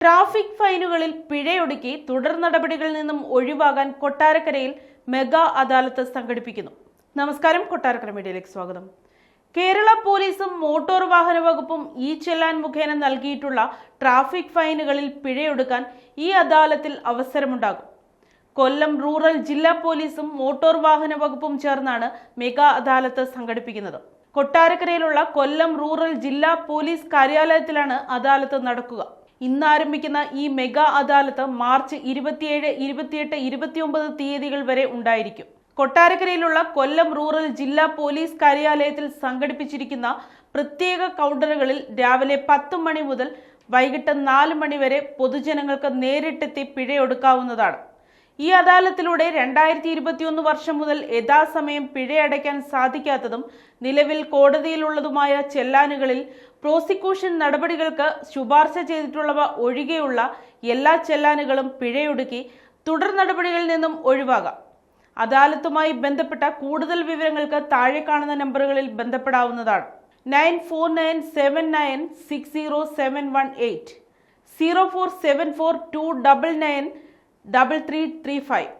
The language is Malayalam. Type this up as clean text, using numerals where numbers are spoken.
ട്രാഫിക് ഫൈനുകളിൽ പിഴയൊടുക്കി തുടർ നടപടികളിൽ നിന്നും ഒഴിവാകാൻ കൊട്ടാരക്കരയിൽ മെഗാ അദാലത്ത് സംഘടിപ്പിക്കുന്നു. നമസ്കാരം, കൊട്ടാരക്കര മീഡിയയിലേക്ക് സ്വാഗതം. കേരള പോലീസും മോട്ടോർ വാഹന വകുപ്പും ഈ ചെല്ലാൻ മുഖേന നൽകിയിട്ടുള്ള ട്രാഫിക് ഫൈനുകളിൽ പിഴയൊടുക്കാൻ ഈ അദാലത്തിൽ അവസരമുണ്ടാകും. കൊല്ലം റൂറൽ ജില്ലാ പോലീസും മോട്ടോർ വാഹന വകുപ്പും ചേർന്നാണ് മെഗാ അദാലത്ത് സംഘടിപ്പിക്കുന്നത്. കൊട്ടാരക്കരയിലുള്ള കൊല്ലം റൂറൽ ജില്ലാ പോലീസ് കാര്യാലയത്തിലാണ് അദാലത്ത് നടക്കുക. ഇന്ന് ആരംഭിക്കുന്ന ഈ മെഗാ അദാലത്ത് മാർച്ച് 27, 28, 29 തീയതികൾ വരെ ഉണ്ടായിരിക്കും. കൊട്ടാരക്കരയിലുള്ള കൊല്ലം റൂറൽ ജില്ലാ പോലീസ് കാര്യാലയത്തിൽ സംഘടിപ്പിച്ചിരിക്കുന്ന പ്രത്യേക കൗണ്ടറുകളിൽ രാവിലെ 10 മണി മുതൽ വൈകിട്ട് 4 മണി വരെ പൊതുജനങ്ങൾക്ക് നേരിട്ടെത്തി പിഴയൊടുക്കാവുന്നതാണ്. ഈ അദാലത്തിലൂടെ 2021 വർഷം മുതൽ യഥാസമയം പിഴയടയ്ക്കാൻ സാധിക്കാത്തതും നിലവിൽ കോടതിയിലുള്ളതുമായ ചെല്ലാനുകളിൽ പ്രോസിക്യൂഷൻ നടപടികൾക്ക് ശുപാർശ ചെയ്തിട്ടുള്ളവ ഒഴികെയുള്ള എല്ലാ ചെല്ലാനുകളും പിഴയൊടുക്കി തുടർ നടപടികളിൽ നിന്നും ഒഴിവാകാം. അദാലത്തുമായി ബന്ധപ്പെട്ട കൂടുതൽ വിവരങ്ങൾക്ക് താഴെ കാണുന്ന നമ്പറുകളിൽ ബന്ധപ്പെടാവുന്നതാണ്. 9479960718, 0474299335.